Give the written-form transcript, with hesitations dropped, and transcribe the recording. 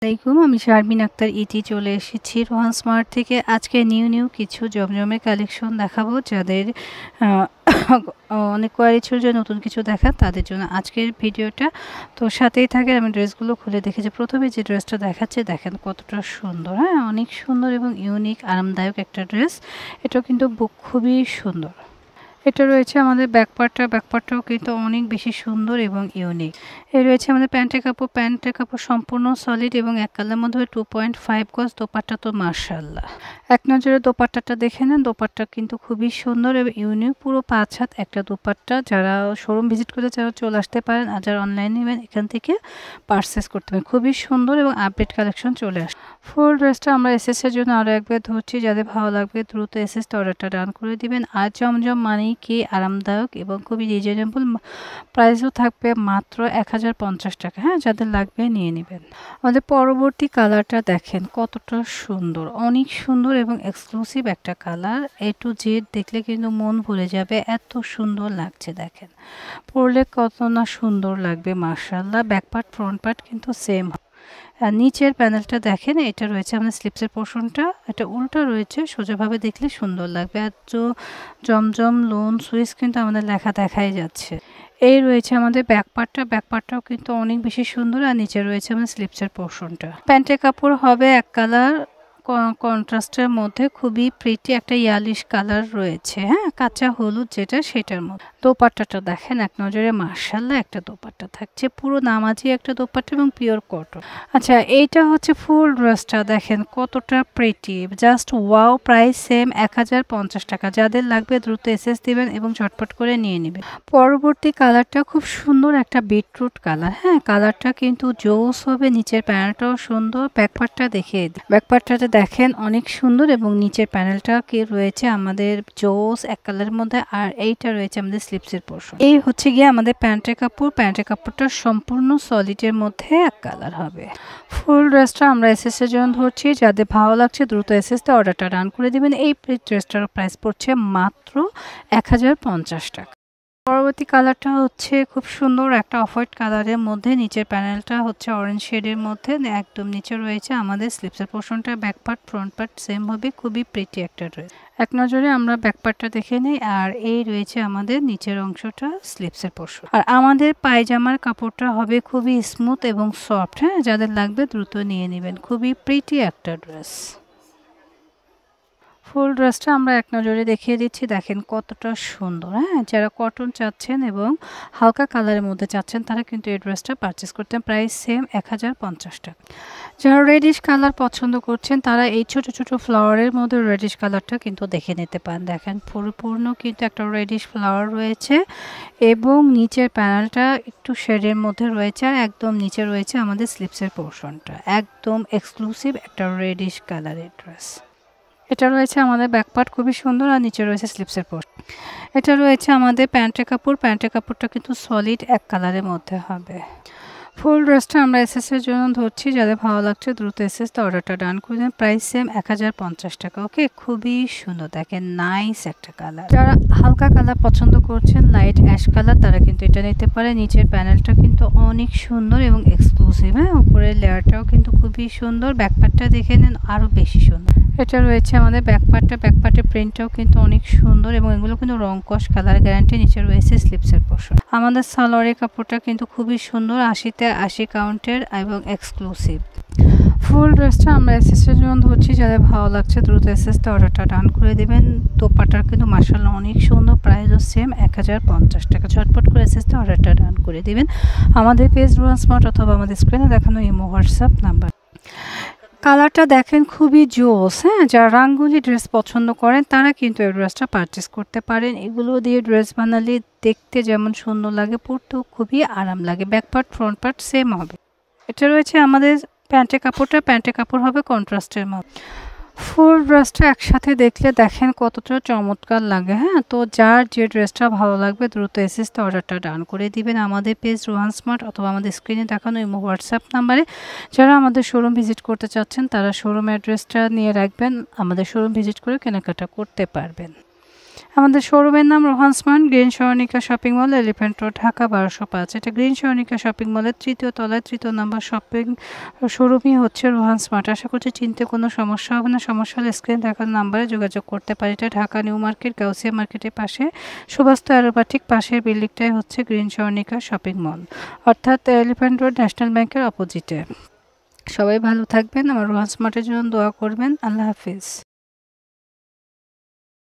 আসসালামাইকুম, আমি শারমিন আক্তার ইতি চলে এসেছি রোহান স্মার্ট থেকে। আজকে নিউ কিছু জমজমের কালেকশন দেখাবো। যাদের আহ, অনেক কোয়ারি ছিল যে নতুন কিছু দেখা, তাদের জন্য আজকের ভিডিওটা। তো সাথেই থাকে, আমি ড্রেসগুলো খুলে দেখেছি। প্রথমে যে ড্রেসটা দেখাচ্ছে, দেখেন কতটা সুন্দর। হ্যাঁ, অনেক সুন্দর এবং ইউনিক আরামদায়ক একটা ড্রেস। এটাও কিন্তু খুবই সুন্দর। এটা রয়েছে আমাদের ব্যাকপার্টটাও কিন্তু অনেক বেশি সুন্দর এবং ইউনিক। রয়েছে আমাদের প্যান্টের কাপড় সম্পূর্ণ সলিড এবং এক কালার মধ্যে 2.5 গজ। দোপাট্টা তো মাশাআল্লাহ, এক নজরে দোপাট্টাটা দেখে নেন। দোপাট্টা কিন্তু খুবই সুন্দর এবং ইউনিক, পুরো 5 হাত একটা দোপাট্টা। যারা শোরুম ভিজিট করতে চাও চলে আসতে পারেন, আর যারা অনলাইনে নেবেন এখান থেকে পারচেস করতে পারেন। খুবই সুন্দর এবং আপডেট কালেকশন চলে আসে। ফুল ড্রেসটা আমরা এসএসের জন্য আরও একবার ধরছি। যাদের ভালো লাগবে দ্রুত এসএসটা অর্ডারটা ডান করে দিবেন। আর জমজম মানেই কি আরামদায়ক এবং খুবই রিজনেবল প্রাইসও থাকবে মাত্র 1050 টাকা। হ্যাঁ, যাদের লাগবে নিয়ে নেবেন। আমাদের পরবর্তী কালারটা দেখেন কতটা সুন্দর, অনেক সুন্দর এবং এক্সক্লুসিভ একটা কালার। এ টু জেড দেখলে কিন্তু মন ভরে যাবে, এত সুন্দর লাগছে। দেখেন পরলে কত না সুন্দর লাগবে মাশাআল্লাহ। ব্যাক পার্ট ফ্রন্ট পার্ট কিন্তু সেম। আর নিচের প্যানেলটা দেখেন, এটা রয়েছে আমাদের স্লিপসের পোর্শনটা, এটা উল্টা রয়েছে। সোজাভাবে দেখলে সুন্দর লাগবে। আর জমজম লোন সুইচ কিন্তু আমাদের লেখা দেখাই যাচ্ছে। এই রয়েছে আমাদের ব্যাকপার্টটাও কিন্তু অনেক বেশি সুন্দর। আর নিচে রয়েছে আমাদের স্লিপসের পোর্শনটা। প্যান্টের কাপড় হবে এক কালার কন্ট্রাস্টের মধ্যে, খুবই প্রিটি একটা ইয়ালিশ কালার রয়েছে। হ্যাঁ, কাঁচা হলুদ যেটা, সেটার মধ্যে। দোপাট্টাটা দেখেন এক নজরে মাশাআল্লাহ, একটা দোপাট্টা থাকছে, পুরো নামাজি একটা দোপাট্টা এবং পিওর কটন। আচ্ছা, এইটা হচ্ছে ফুল ড্রেসটা। দেখেন কতটা pretty, just wow. Price same 1050 টাকা। যাদের লাগবে দ্রুত এসএস দিবেন এবং ঝটপট করে নিয়ে নেবেন। পরবর্তী কালারটা খুব সুন্দর একটা বিটরুট কালার। হ্যাঁ, কালারটা কিন্তু জোস হবে। নিচের প্যানেলটাও সুন্দর। ব্যাকপার্টটা দেখিয়ে দিই। ব্যাকপার্টটা দেখেন অনেক সুন্দর এবং নিচের প্যানেলটা কি রয়েছে আমাদের জোস এক কালারের মধ্যে। আর এইটা রয়েছে আমাদের স্লিপসের পোর্শন। এই হচ্ছে গিয়ে আমাদের প্যান্টের কাপড়টা সম্পূর্ণ সলিডের মধ্যে এক কালার হবে। ফুল ড্রেসটা আমরা এসএস এর জন্য ধরছি। যাদের ভালো লাগছে দ্রুত এসএসতে অর্ডারটা ডান করে দিবেন। এই ড্রেসটার প্রাইস পড়ছে মাত্র 1050 টাকা। পরবর্তী কালারটা হচ্ছে খুব সুন্দর একটা অফ হোয়াইট কালারের মধ্যে। নিচের প্যানেলটা হচ্ছে অরেঞ্জ শেডের মধ্যে। একদম নিচে রয়েছে আমাদের স্লিপসের পোর্শনটা। Back part front part same হবে। খুবই প্রিটি একটা ড্রেস। এক নজরে আমরা ব্যাক পার্টটা দেখে নিই। আর এই রয়েছে আমাদের নিচের অংশটা, স্লিপসের পোর্শন। আর আমাদের পায়জামার কাপড়টা হবে খুবই স্মুথ এবং সফট। হ্যাঁ, যাদের লাগবে দ্রুত নিয়ে নেবেন। খুবই প্রিটি একটা ড্রেস। ফুল ড্রেসটা আমরা এক নজরে দেখিয়ে দিচ্ছি। দেখেন কতটা সুন্দর। হ্যাঁ, যারা কটন চাচ্ছেন এবং হালকা কালারের মধ্যে চাচ্ছেন, তারা কিন্তু এই ড্রেসটা পারচেস করতেন। প্রাইস সেম 1050 টাকা। যারা রেডিশ কালার পছন্দ করছেন, তারা এই ছোট ছোট ফ্লাওয়ারের মধ্যে রেডিশ কালারটা কিন্তু দেখে নিতে পারেন। দেখেন পরিপূর্ণ কিন্তু একটা রেডিশ ফ্লাওয়ার রয়েছে এবং নিচের প্যানেলটা একটু শেডের মধ্যে রয়েছে। আর একদম নিচে রয়েছে আমাদের স্লিপসের পোর্শনটা। একদম এক্সক্লুসিভ একটা রেডিশ কালারের ড্রেস। এটা রয়েছে আমাদের ব্যাকপার্ট, খুবই সুন্দর। আর নিচে রয়েছে স্লিপসের পোর্শন। এটা রয়েছে আমাদের প্যান্টের কাপড়টা কিন্তু সলিড এক কালারের মধ্যে হবে। ফুল ড্রেসটা আমরা এসএস এর জন্য ধরছি। যাদের ভালো লাগছে দ্রুত এসএস তো অর্ডারটা ডান করে দেন। প্রাইস সেম 1050 টাকা। ওকে, খুবই সুন্দর। দেখেন নাইস একটা কালার। যারা হালকা কালার পছন্দ করছেন, লাইট অ্যাশ কালার, তারা কিন্তু এটা নিতে পারে। নিচের প্যানেলটা কিন্তু অনেক সুন্দর এবং এক্সক্লুসিভ। হ্যাঁ, উপরের লেয়ারটাও কিন্তু খুবই সুন্দর। ব্যাকপার্টটা দেখে নেন, আরও বেশি সুন্দর। এটা রয়েছে আমাদের ব্যাকপার্টের প্রিন্টটাও কিন্তু অনেক সুন্দর এবং এগুলো কিন্তু রং কস কালার গ্যারান্টি। নিচে রয়েছে স্লিপসের পোর্শন। আমাদের সালোয়ারের কাপড়টা কিন্তু খুবই সুন্দর, 80-তে 80 কাউন্টের এবং এক্সক্লুসিভ। ফুল ড্রেসটা আমরা এসএসের জন্য ধরছি। যাদের ভালো লাগছে দ্রুত এসএসতে অর্ডারটা ডান করে দেবেন। দোপাট্টার কিন্তু মাশাআল্লাহ অনেক সুন্দর। প্রাইসও সেম 1050 টাকা। ঝটপট করে এসএসতে অর্ডারটা ডান করে দেবেন। আমাদের পেজ রোহান স্মার্ট অথবা আমাদের স্ক্রিনে দেখানো ইমো হোয়াটসঅ্যাপ নাম্বার। কালারটা দেখেন খুবই জোস। হ্যাঁ, যারা রাঙ্গুলি ড্রেস পছন্দ করেন, তারা কিন্তু এই ড্রেসটা পারচেস করতে পারেন। এগুলো দিয়ে ড্রেস বানালে দেখতে যেমন সুন্দর লাগে, পরতেও খুবই আরাম লাগে। Back part front part same হবে। এটা রয়েছে আমাদের প্যান্টের কাপড় হবে কন্ট্রাস্টের মধ্যে। ফুল ড্রেসটা একসাথে দেখলে দেখেন কতটা চমৎকার লাগে। হ্যাঁ, তো যার যে ড্রেসটা ভালো লাগবে দ্রুত এসএসতে অর্ডারটা ডান করে দিবেন। আমাদের পেজ রোহান স্মার্ট অথবা আমাদের স্ক্রিনে দেখানো ইমো হোয়াটসঅ্যাপ নাম্বারে। যারা আমাদের শোরুম ভিজিট করতে চাচ্ছেন, তারা শোরুম অ্যাড্রেসটা নিয়ে রাখবেন। আমাদের শোরুম ভিজিট করে কেনাকাটা করতে পারবেন। আমাদের শোরুমের নাম রোহান স্মার্ট, গ্রিন সরণিকা shopping mall, elephant road, Dhaka 1205। এটা গ্রিন সরণিকা শপিং মলের 3য় তলায় 3য় নম্বর শপিং শোরুমই হচ্ছে রোহান স্মার্ট। আশা করছি চিনতে কোনো সমস্যা হবে না। সমস্যা হলে স্ক্রিন দেখার নাম্বারে যোগাযোগ করতে পারি। এটা ঢাকা নিউ মার্কেট, গাউসিয়া মার্কেটের পাশে, সুবাস্তু অ্যারোবাটিক পাশের বিল্ডিংটাই হচ্ছে গ্রিন সরণিকা শপিং মল, অর্থাৎ এলিফ্যান্ট রোড ন্যাশনাল ব্যাংকের অপোজিটে। সবাই ভালো থাকবেন, আমার রোহান স্মার্টের জন্য দোয়া করবেন। আল্লাহ হাফিজ।